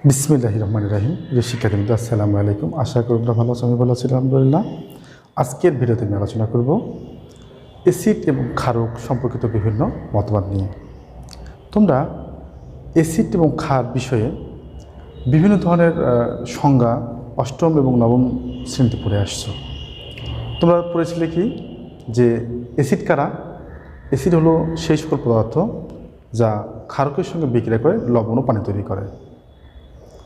বিসমিল্লাহির রহমানির রহিম। প্রিয় শিক্ষার্থীবৃন্দ, আসসালামু আলাইকুম। আশা করি তোমরা ভালো আছো, আমি ভালো আছি আলহামদুলিল্লাহ। আজকের ভিডিওতে আমি আলোচনা করব অ্যাসিড এবং ক্ষারক সম্পর্কিত বিভিন্ন মতবাদ নিয়ে। তোমরা অ্যাসিড এবং ক্ষার বিষয়ে বিভিন্ন ধরনের সংজ্ঞা অষ্টম এবং নবম শ্রেণীতে পড়ে আসছো। তোমরা পড়েছিলে কি যে অ্যাসিড কারা? অ্যাসিড হলো সেই সকল পদার্থ যা ক্ষারকের সঙ্গে বিক্রিয়া করে লবণ ও পানি তৈরি করে,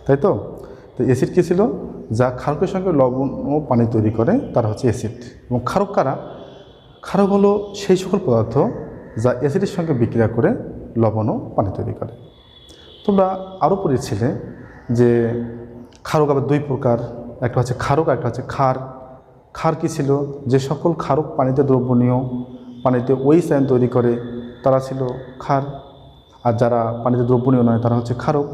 তাই তো? তো অ্যাসিড কী ছিল? যা ক্ষারকের সঙ্গে লবণ ও পানি তৈরি করে তারা হচ্ছে অ্যাসিড। এবং ক্ষারক কারা? ক্ষারক হলো সেই সকল পদার্থ যা অ্যাসিডের সঙ্গে বিক্রিয়া করে লবণ ও পানি তৈরি করে। তোমরা আরও পড়েছিলে যে ক্ষারক আবার দুই প্রকার, একটা হচ্ছে ক্ষারক, একটা হচ্ছে ক্ষার। ক্ষার কী ছিল? যে সকল ক্ষারক পানিতে দ্রবণীয়, পানিতে OH আয়ন তৈরি করে তারা ছিল ক্ষার, আর যারা পানিতে দ্রবণীয় নয় তারা হচ্ছে ক্ষারক।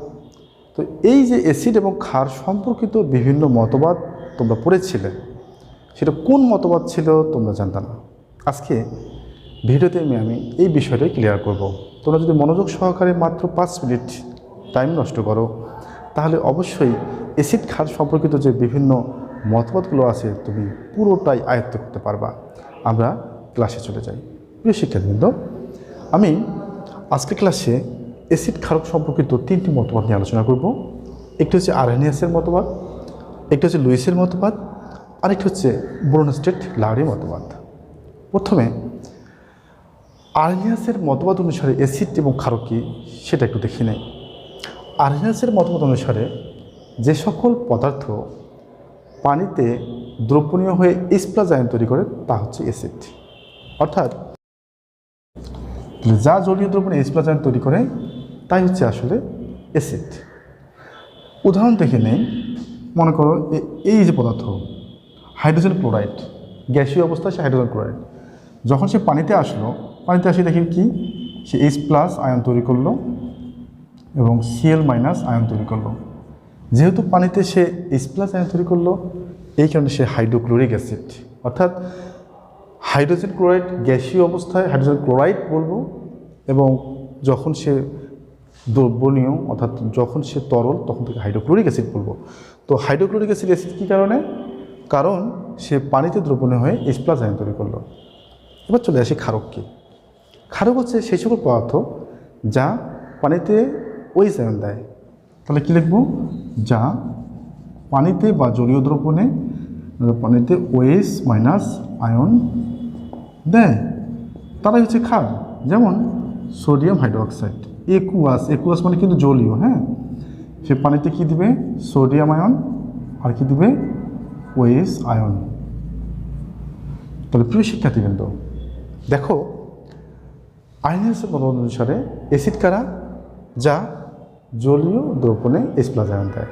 তো এই যে অ্যাসিড এবং ক্ষার সম্পর্কিত বিভিন্ন মতবাদ তোমরা পড়েছিলে, সেটা কোন মতবাদ ছিল তোমরা জানতে না। আজকে ভিডিওতে আমি এই বিষয়টাই ক্লিয়ার করব। তোমরা যদি মনোযোগ সহকারে মাত্র 5 মিনিট টাইম নষ্ট করো, তাহলে অবশ্যই অ্যাসিড ক্ষার সম্পর্কিত যে বিভিন্ন মতবাদগুলো আছে তুমি পুরোটাই আয়ত্ত করতে পারবা। আমরা ক্লাসে চলে যাই। প্রিয় শিক্ষার্থীবৃন্দ, আমি আজকের ক্লাসে অ্যাসিড ক্ষারক সম্পর্কিত 3টি মতবাদ নিয়ে আলোচনা করব। একটি হচ্ছে আরহেনিয়াসের মতবাদ, একটি হচ্ছে লুইসের মতবাদ, আরেকটি হচ্ছে ব্রোনস্টেড লাউরি মতবাদ। প্রথমে আরহেনিয়াসের মতবাদ অনুসারে অ্যাসিড এবং ক্ষারক কী সেটা একটু দেখে নেই। আরহেনিয়াসের মতবাদ অনুসারে যে সকল পদার্থ পানিতে দ্রবণীয় হয়ে H+ আয়ন তৈরি করে তা হচ্ছে অ্যাসিড। অর্থাৎ যা জলীয় দ্রবণে H+ আয়ন তৈরি করে তাই হচ্ছে আসলে অ্যাসিড। উদাহরণ দেখে নেই। মনে করো এই যে পদার্থ হাইড্রোজেন ক্লোরাইড, গ্যাসীয় অবস্থায় সে হাইড্রোজেন ক্লোরাইড, যখন সে পানিতে আসলো, পানিতে আসে দেখেন কি সে H+ আয়ন তৈরি করলো এবং Cl- আয়ন তৈরি করলো। যেহেতু পানিতে সে H+ আয়ন তৈরি করলো, এই কারণে সে হাইড্রোক্লোরিক অ্যাসিড। অর্থাৎ হাইড্রোজেন ক্লোরাইড গ্যাসীয় অবস্থায় হাইড্রোজেন ক্লোরাইড বলবো, এবং যখন সে দ্রবণীয় অর্থাৎ যখন সে তরল তখন থেকে হাইড্রোক্লোরিক অ্যাসিড বলবো। তো হাইড্রোক্লোরিক অ্যাসিড কী কারণে? কারণ সে পানিতে দ্রবণীয় হয়ে H+ আয়ন তৈরি করলো। এবার চলে আসি ক্ষারক কী। ক্ষারক হচ্ছে সেই সকল পদার্থ যা পানিতে OH আয়ন দেয়। তাহলে কী লিখব? যা পানিতে বা জলীয় দ্রবণে পানিতে OH- আয়ন দেয় তারাই হচ্ছে ক্ষার। যেমন সোডিয়াম হাইড্রোক্সাইড, একুয়াস মানে কিন্তু জলীয়। হ্যাঁ, সে পানিতে কি দিবে? সোডিয়াম আয়ন, আর কি দিবে? OH ion. তাহলে প্রিয় শিক্ষার্থীবৃন্দ, দেখো আরহেনিয়াসের মতবাদ অনুসারে অ্যাসিড কারা? যা জলীয় দ্রবণে H+ আয়ন দেয়।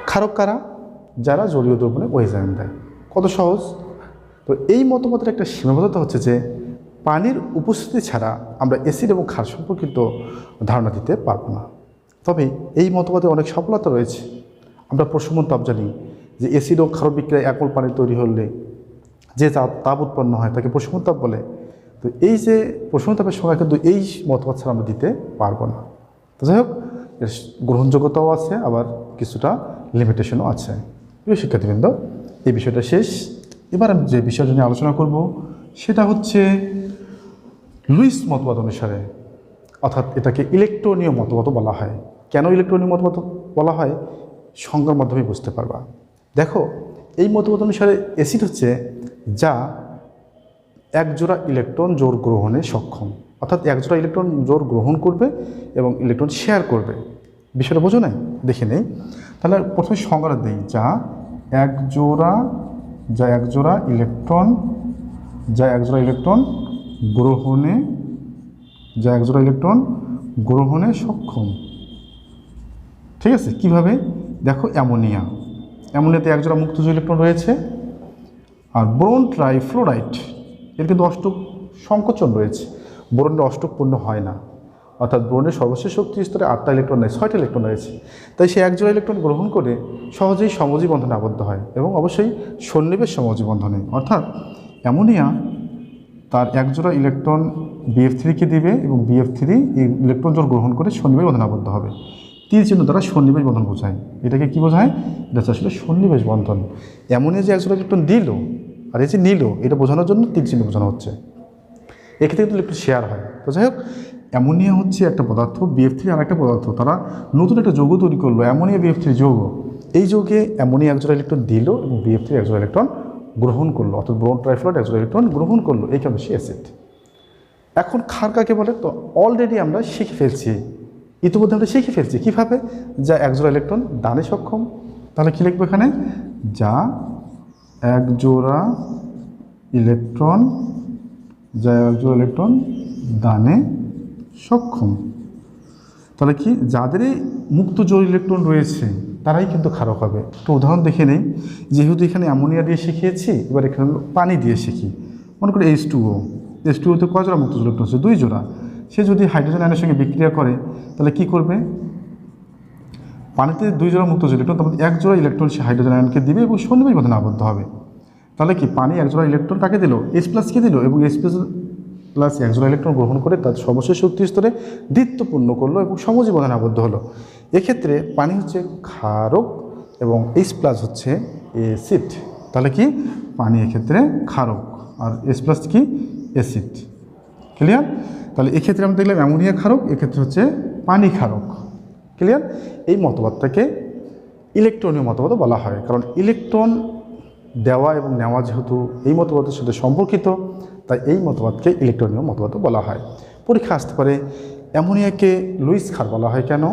ক্ষারক কারা? যারা জলীয় দ্রবণে OH আয়ন দেয়। কত সহজ! তো এই মতবাদের একটা সীমাবদ্ধতা হচ্ছে যে পানির উপস্থিতি ছাড়া আমরা অ্যাসিড এবং ক্ষার সম্পর্কিত ধারণা দিতে পারবো না। তবে এই মতবাদে অনেক সফলতা রয়েছে। আমরা প্রশমন তাপ জানি যে অ্যাসিড ও ক্ষার বিক্রিয়ায় একমোল পানি তৈরি হলে যে তাপ উৎপন্ন হয় তাকে প্রশমন তাপ বলে। তো এই যে প্রশমন তাপের সংখ্যা কিন্তু এই মতবাদ ছাড়া আমরা দিতে পারবো না। তো যাই হোক, এর গ্রহণযোগ্যতাও আছে, আবার কিছুটা লিমিটেশনও আছে। প্রিয় শিক্ষার্থীবৃন্দ, এই বিষয়টা শেষ। এবার আমি যে বিষয়টা নিয়ে আলোচনা করব সেটা হচ্ছে লুইস মতবাদ অনুসারে, অর্থাৎ এটাকে ইলেকট্রনীয় মতবাদও বলা হয়। কেন ইলেকট্রনীয় মতবাদ বলা হয়? সংজ্ঞার মাধ্যমে বুঝতে পারবা। দেখো, এই মতবাদ অনুসারে অ্যাসিড হচ্ছে যা একজোড়া ইলেকট্রন জোড় গ্রহণে সক্ষম, অর্থাৎ একজোড়া ইলেকট্রন জোড় গ্রহণ করবে এবং ইলেকট্রন শেয়ার করবে। বিষয়টা বোঝো নাই? দেখে নেই। তাহলে প্রথমে সংজ্ঞাটা দিই। যা একজোড়া ইলেকট্রন গ্রহণে সক্ষম। ঠিক আছে? কিভাবে? দেখো, অ্যামোনিয়াতে একজোড়া মুক্তজ ইলেকট্রন রয়েছে। আর বোরন ট্রাইফ্লোরাইড এর কিন্তু অষ্টক সংকোচন রয়েছে। বোরনের অষ্টক পূর্ণ হয় না, অর্থাৎ বোরনের সর্বশেষ শক্তি স্তরে 8টা ইলেকট্রন নেই, 6টা ইলেকট্রন রয়েছে। তাই সে একজোড়া ইলেকট্রন গ্রহণ করে সহজেই সমযোজী বন্ধনে আবদ্ধ হয়, এবং অবশ্যই সন্নিবেশ সমযোজী বন্ধনে। অর্থাৎ অ্যামোনিয়া তার একজোড়া ইলেকট্রন BF3 কে দিবে এবং BF3 এই ইলেকট্রন জোড় গ্রহণ করে সন্নিবেশ বন্ধনে আবদ্ধ হবে। তীর চিহ্ন দ্বারা সন্নিবেশ বন্ধন বোঝায়। এটাকে কি বোঝায়? এটা হচ্ছে আসলে সন্নিবেশ বন্ধন। অ্যামোনিয়া যে একজোড়া ইলেকট্রন দিল আর এই যে নিল, এটা বোঝানোর জন্য তীর চিহ্ন বোঝানো হচ্ছে। এক্ষেত্রে কিন্তু ইলেকট্রন শেয়ার হয়। তো যাই হোক, অ্যামোনিয়া হচ্ছে একটা পদার্থ, BF3 আর একটা পদার্থ, তারা নতুন একটা যৌগ তৈরি করলো, অ্যামোনিয়া BF3 যৌগ। এই যৌগে অ্যামোনিয়া একজোড়া ইলেকট্রন দিল এবং BF3 একজোড়া ইলেকট্রন গ্রহণ করলো, অর্থাৎ বোরন ট্রাইফ্লোরাইড একজোড়া ইলেকট্রন গ্রহণ করলো, এই কারণে সে অ্যাসিড। এখন ক্ষার কাকে বলে? তো অলরেডি আমরা শিখে ফেলছি, ইতিমধ্যে আমরা শিখে ফেলছি কীভাবে, যা একজোড়া ইলেকট্রন দানে সক্ষম। তাহলে কী লিখবো এখানে? যা একজোড়া ইলেকট্রন দানে সক্ষম। তাহলে কি, যাদের এই মুক্ত জোড় ইলেকট্রন রয়েছে তারাই কিন্তু ক্ষারক হবে। একটু উদাহরণ দেখে নেই। যেহেতু এখানে অ্যামোনিয়া দিয়ে শিখিয়েছি, এবার এখানে পানি দিয়ে শিখি। মনে করি H2O তে কয় জোড়া মুক্ত জোড় ইলেকট্রন আছে? 2 জোড়া। সে যদি হাইড্রোজেন আয়নের সঙ্গে বিক্রিয়া করে, তাহলে কি করবে? পানিতে 2 জোড়া মুক্ত জোড় ইলেকট্রন, তারপর 1 জোড়া ইলেকট্রন সে হাইড্রোজেন আয়নকে দিবে এবং সন্নিবেশ বন্ধনে আবদ্ধ হবে। তাহলে কি, পানি 1 জোড়া ইলেকট্রন কাকে দিল? H+ কে দিল, এবং H+ 1 জোড়া ইলেকট্রন গ্রহণ করে তার সর্বশেষ শক্তি স্তরে দ্বিত্বপূর্ণ করলো এবং সমযোজী বন্ধনে আবদ্ধ হলো। এক্ষেত্রে পানি হচ্ছে ক্ষারক এবং H+ হচ্ছে অ্যাসিড। তাহলে কি, পানি এক্ষেত্রে ক্ষারক আর H+ কি? অ্যাসিড। ক্লিয়ার? তাহলে এক্ষেত্রে আমরা দেখলাম অ্যামোনিয়া ক্ষারক, এক্ষেত্রে হচ্ছে পানি ক্ষারক। ক্লিয়ার? এই মতবাদটাকে ইলেকট্রনীয় মতবাদ বলা হয়, কারণ ইলেকট্রন দেওয়া এবং নেওয়া যেহেতু এই মতবাদের সাথে সম্পর্কিত, তাই এই মতবাদকে ইলেকট্রনীয় মতবাদ বলা হয়। পরীক্ষা আসতে পারে, অ্যামোনিয়াকে লুইস ক্ষার বলা হয় কেন?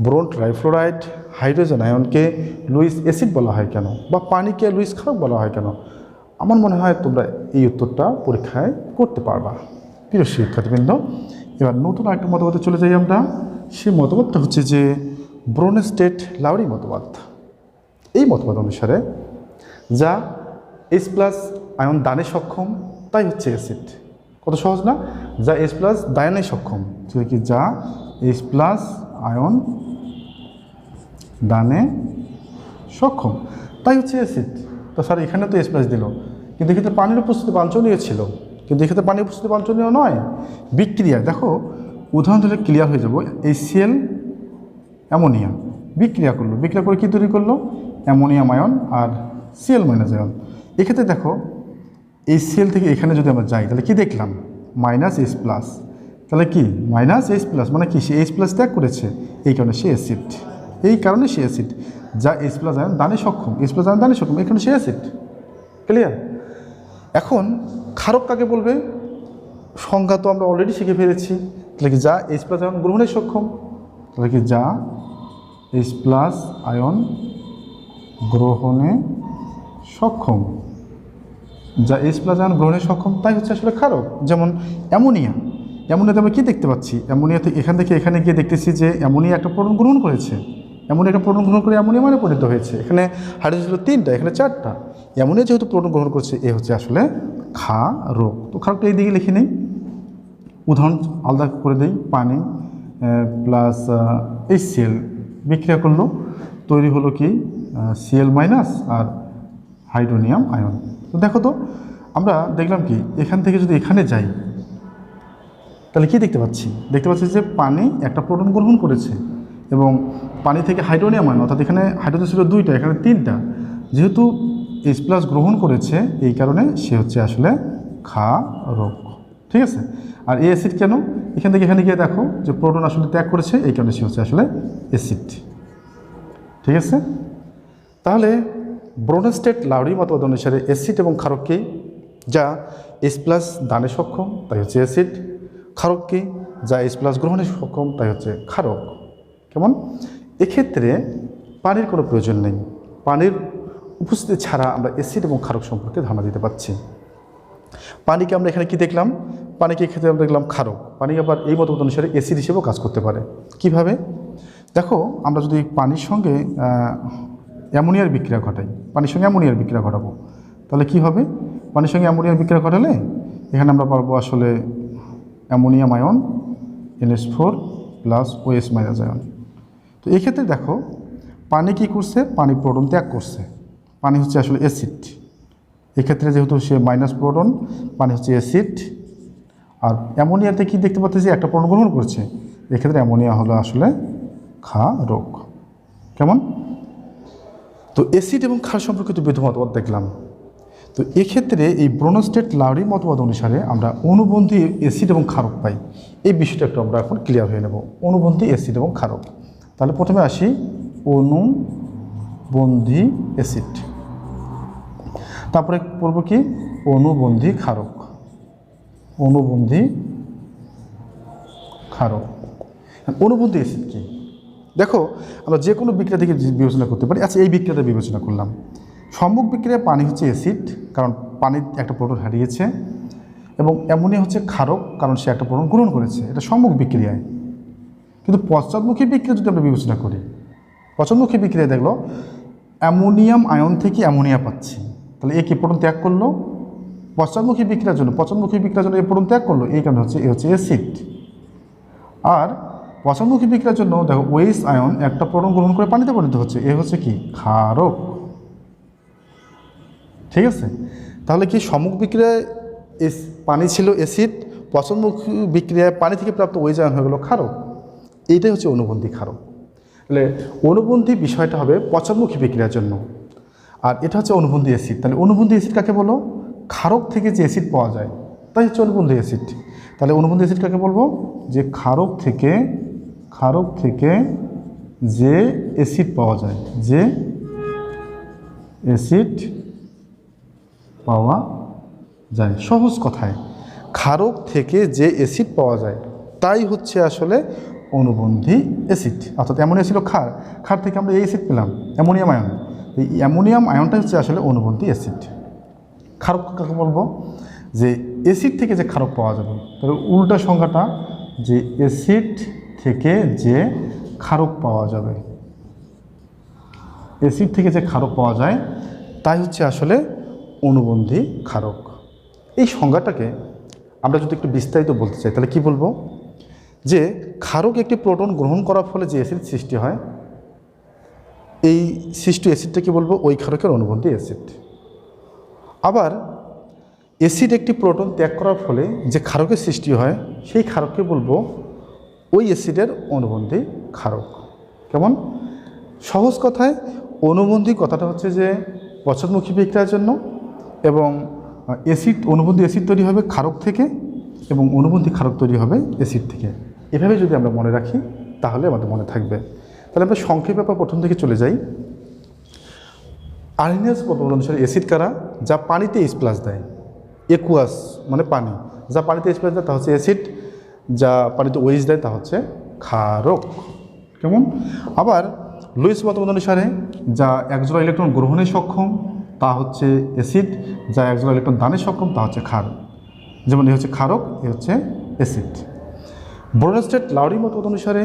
বোরন ট্রাইফ্লোরাইড হাইড্রোজেন আয়নকে লুইস অ্যাসিড বলা হয় কেন? বা পানিকে লুইস ক্ষারক বলা হয় কেন? আমার মনে হয় তোমরা এই উত্তরটা পরীক্ষায় করতে পারবা। প্রিয় শিক্ষার্থীবৃন্দ, এবার নতুন আরেকটা মতবাদে চলে যাই আমরা। সেই মতবাদটা হচ্ছে যে ব্রোনস্টেড লাউরি মতবাদ। এই মতবাদ অনুসারে যা H+ আয়ন দানে সক্ষম তাই হচ্ছে অ্যাসিড। কত সহজ না? যা H+ দানে সক্ষম, সেটা কি? যা H+ আয়ন দানে সক্ষম তাই হচ্ছে অ্যাসিড। তো স্যার এখানে তো H+ দিল, কিন্তু এক্ষেত্রে পানির উপস্থিতি বাঞ্ছনীয় ছিল, কিন্তু এক্ষেত্রে পানির উপস্থিতি বাঞ্ছনীয় নয়। বিক্রিয়া দেখো, উদাহরণ দিলে ক্লিয়ার হয়ে যাব। HCl অ্যামোনিয়া বিক্রিয়া করলো, বিক্রিয়া করে কী তৈরি করলো? অ্যামোনিয়াম আয়ন আর Cl- আয়ন। এক্ষেত্রে দেখো, HCl থেকে এখানে যদি আমরা যাই, তাহলে কি দেখলাম? -H+। তাহলে কি -H+, মানে কি, সে H+ ত্যাগ করেছে, এই কারণে সে অ্যাসিড। এই কারণে সে অ্যাসিড। যা H+ আয়ন দানে সক্ষম, H+ আয়ন দানে সক্ষম, এই কারণে সে অ্যাসিড। ক্লিয়ার? এখন ক্ষারক কাকে বলবে? সংজ্ঞা তো আমরা অলরেডি শিখে ফেলেছি। তাহলে কি, যা H+ আয়ন গ্রহণে সক্ষম। তাহলে কি, যা H+ আয়ন গ্রহণে সক্ষম, যা H+ আয়ন গ্রহণে সক্ষম তাই হচ্ছে আসলে ক্ষারক। যেমন অ্যামোনিয়াতে আমরা কী দেখতে পাচ্ছি? অ্যামোনিয়াতে এখান থেকে এখানে গিয়ে দেখতেছি যে অ্যামোনিয়া একটা প্রোটন গ্রহণ করেছে, অ্যামোনিয়া একটা প্রোটন গ্রহণ করে অ্যামোনিয়া মানে পরিণত হয়েছে। এখানে হাইড্রোজেন ছিল 3টা, এখানে 4টা। অ্যামোনিয়া যেহেতু প্রোটন গ্রহণ করছে, এ হচ্ছে আসলে ক্ষারক। তো ক্ষারকটা এই দিকে লিখে নেই, উদাহরণ আলাদা করে দেই। পানি প্লাস HCl বিক্রিয়া করলো, তৈরি হলো কি? Cl- আর হাইড্রোনিয়াম আয়ন। তো দেখো তো, আমরা দেখলাম কি, এখান থেকে যদি এখানে যাই, তাহলে কি দেখতে পাচ্ছি? দেখতে পাচ্ছি যে পানি একটা প্রোটন গ্রহণ করেছে এবং পানি থেকে হাইড্রোনিয়াম আয়ন, অর্থাৎ এখানে হাইড্রোজেন ছিল 2টা, এখানে 3টা। যেহেতু H+ গ্রহণ করেছে, এই কারণে সে হচ্ছে আসলে ক্ষারক। ঠিক আছে? আর এই অ্যাসিড কেন? এখান থেকে এখানে গিয়ে দেখো যে প্রোটন আসলে ত্যাগ করেছে, এই কারণে সে হচ্ছে আসলে অ্যাসিড। ঠিক আছে? তাহলে ব্রোনস্টেড লাউরি মতবাদ অনুসারে অ্যাসিড এবং ক্ষারককে, যা H+ দানে সক্ষম তাই হচ্ছে অ্যাসিড, ক্ষারককে যা H+ গ্রহণে সক্ষম তাই হচ্ছে ক্ষারক। কেমন? এক্ষেত্রে পানির কোনো প্রয়োজন নেই, পানির উপস্থিতি ছাড়া আমরা অ্যাসিড এবং ক্ষারক সম্পর্কে ধারণা দিতে পারছি। পানিকে আমরা এখানে কি দেখলাম? পানিকে এক্ষেত্রে আমরা দেখলাম ক্ষারক। পানি আবার এই মতবাদ অনুসারে অ্যাসিড হিসেবেও কাজ করতে পারে। কিভাবে? দেখো, আমরা যদি পানির সঙ্গে অ্যামোনিয়ার বিক্রিয়া ঘটাই, পানির সঙ্গে অ্যামোনিয়ার বিক্রিয়া ঘটাবো, তাহলে কি হবে? পানির সঙ্গে অ্যামোনিয়ার বিক্রিয়া ঘটালে এখানে আমরা পাবো আসলে ammonium ion NH4 plus OH- ion. তো এক্ষেত্রে দেখো, পানি কি করছে? পানি প্রোটন ত্যাগ করছে, পানি হচ্ছে আসলে অ্যাসিড। এক্ষেত্রে যেহেতু সে মাইনাস প্রোটন, পানি হচ্ছে অ্যাসিড। আর অ্যামোনিয়াতে কি দেখতে পাচ্ছি? একটা প্রোটন গ্রহণ করছে, এক্ষেত্রে অ্যামোনিয়া হলো আসলে ক্ষারক। কেমন? তো অ্যাসিড এবং ক্ষার সম্পর্কিত বিধ মতবাদ দেখলাম। তো এক্ষেত্রে এই ব্রনস্টেড লাউরি মতবাদ অনুসারে আমরা অনুবন্ধী অ্যাসিড এবং ক্ষারক পাই। এই বিষয়টা একটু আমরা এখন ক্লিয়ার হয়ে নেব, অনুবন্ধী অ্যাসিড এবং ক্ষারক। তাহলে প্রথমে আসি অনুবন্ধী অ্যাসিড, তারপরে পড়ব কি অনুবন্ধী ক্ষারক। অনুবন্ধী ক্ষারক। অনুবন্ধী অ্যাসিড কি? দেখো, আমরা যে কোনো বিক্রিয়া থেকে বিবেচনা করতে পারি। আচ্ছা, এই বিক্রিয়াটা বিবেচনা করলাম। সম্মুখ বিক্রিয়ায় পানি হচ্ছে অ্যাসিড, কারণ পানির একটা প্রোটন হারিয়েছে, এবং অ্যামোনিয়া হচ্ছে ক্ষারক, কারণ সে একটা প্রোটন গ্রহণ করেছে। এটা সম্মুখ বিক্রিয়ায়। কিন্তু পশ্চাৎমুখী বিক্রিয়া যদি আমরা বিবেচনা করি, পশ্চাৎমুখী বিক্রিয়ায় দেখলো অ্যামোনিয়াম আয়ন থেকে অ্যামোনিয়া পাচ্ছি, তাহলে এ কি প্রোটন ত্যাগ করলো? পশ্চাৎমুখী বিক্রিয়ার জন্য এই প্রোটন ত্যাগ করলো, এই কারণে হচ্ছে এ হচ্ছে অ্যাসিড। আর পশ্চাৎমুখী বিক্রিয়ার জন্য দেখো ওএইচ আয়ন একটা প্রোটন গ্রহণ করে পানিতে পরিণত হচ্ছে, এ হচ্ছে কি ক্ষারক। ঠিক আছে? তাহলে কি সম্মুখ বিক্রিয়ায় পানি ছিল অ্যাসিড, পশ্চাৎমুখী বিক্রিয়ায় পানি থেকে প্রাপ্ত ওএইচ আয়ন হয়ে গেল ক্ষারক। এইটাই হচ্ছে অনুবন্ধী ক্ষারক। তাহলে অনুবন্ধী বিষয়টা হবে পশ্চাৎমুখী বিক্রিয়ার জন্য, আর এটা হচ্ছে অনুবন্ধী অ্যাসিড। তাহলে অনুবন্ধী অ্যাসিড কাকে বলো? ক্ষারক থেকে যে অ্যাসিড পাওয়া যায় তাই হচ্ছে অনুবন্ধী অ্যাসিড। তাহলে অনুবন্ধী অ্যাসিড কাকে বলবো? যে ক্ষারক থেকে যে অ্যাসিড পাওয়া যায়, যে অ্যাসিড পাওয়া যায়। সহজ কথায় ক্ষারক থেকে যে অ্যাসিড পাওয়া যায় তাই হচ্ছে আসলে অনুবন্ধী অ্যাসিড। অর্থাৎ অ্যামোনিয়া ছিল ক্ষার, ক্ষার থেকে আমরা এই অ্যাসিড পেলাম অ্যামোনিয়াম আয়ন। এই অ্যামোনিয়াম আয়নটা হচ্ছে আসলে অনুবন্ধী অ্যাসিড। ক্ষারক কাকে বলবো? যে অ্যাসিড থেকে যে ক্ষারক পাওয়া যাবে। তাহলে উল্টা সংজ্ঞাটা, যে অ্যাসিড থেকে যে ক্ষারক পাওয়া যাবে, অ্যাসিড থেকে যে ক্ষারক পাওয়া যায় তাই হচ্ছে আসলে অনুবন্ধী ক্ষারক। এই সংজ্ঞাটাকে আমরা যদি একটু বিস্তারিত বলতে চাই তাহলে কি বলবো? যে ক্ষারক একটি প্রোটন গ্রহণ করার ফলে যে অ্যাসিড সৃষ্টি হয়, এই সৃষ্ট অ্যাসিডটাকে বলবো ওই ক্ষারকের অনুবন্ধী অ্যাসিড। আবার অ্যাসিড একটি প্রোটন ত্যাগ করার ফলে যে ক্ষারকের সৃষ্টি হয় সেই ক্ষারককে বলবো ওই অ্যাসিডের অনুবন্ধী ক্ষারক। কেমন? সহজ কথায় অনুবন্ধী কথাটা হচ্ছে যে পশ্চাৎমুখী বিক্রিয়ার জন্য, এবং অনুবন্ধী অ্যাসিড তৈরি হবে ক্ষারক থেকে, এবং অনুবন্ধী ক্ষারক তৈরি হবে অ্যাসিড থেকে। এভাবে যদি আমরা মনে রাখি তাহলে আমাদের মনে থাকবে। তাহলে আমরা সংক্ষেপে প্রথম থেকে চলে যাই। আইনষ মতবাদ অনুসারে অ্যাসিড কারা? যা পানিতে H+ দেয়। একুয়াস মানে পানি, যা পানিতে H+ দেয় তা হচ্ছে অ্যাসিড, যা পানিতে OH দেয় তা হচ্ছে ক্ষারক। কেমন? আবার লুইস মতবাদ অনুসারে যা একজোড়া ইলেকট্রন গ্রহণে সক্ষম তা হচ্ছে অ্যাসিড, যা একজোড়া ইলেকট্রন দানে সক্ষম তা হচ্ছে ক্ষার। যেমন এ হচ্ছে ক্ষারক, এ হচ্ছে অ্যাসিড। ব্রনস্টেড লাউরি মতবাদ অনুসারে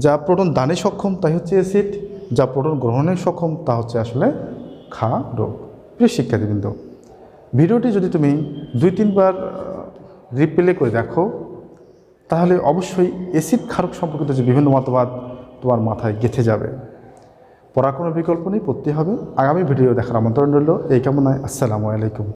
যা প্রোটন দানে সক্ষম তাই হচ্ছে অ্যাসিড, যা প্রোটন গ্রহণে সক্ষম তা হচ্ছে আসলে ক্ষারক। প্রিয় শিক্ষার্থীবৃন্দ, ভিডিওটি যদি তুমি 2-3 বার রিপ্লে করে দেখো তাহলে অবশ্যই অ্যাসিড ক্ষারক সম্পর্কিত যে বিভিন্ন মতবাদ তোমার মাথায় গেঁথে যাবে। পড়ার কোনো বিকল্প নেই, পড়তে হবে। আগামী ভিডিও দেখার আমন্ত্রণ রইল। এই কামনায় আসসালামু আলাইকুম।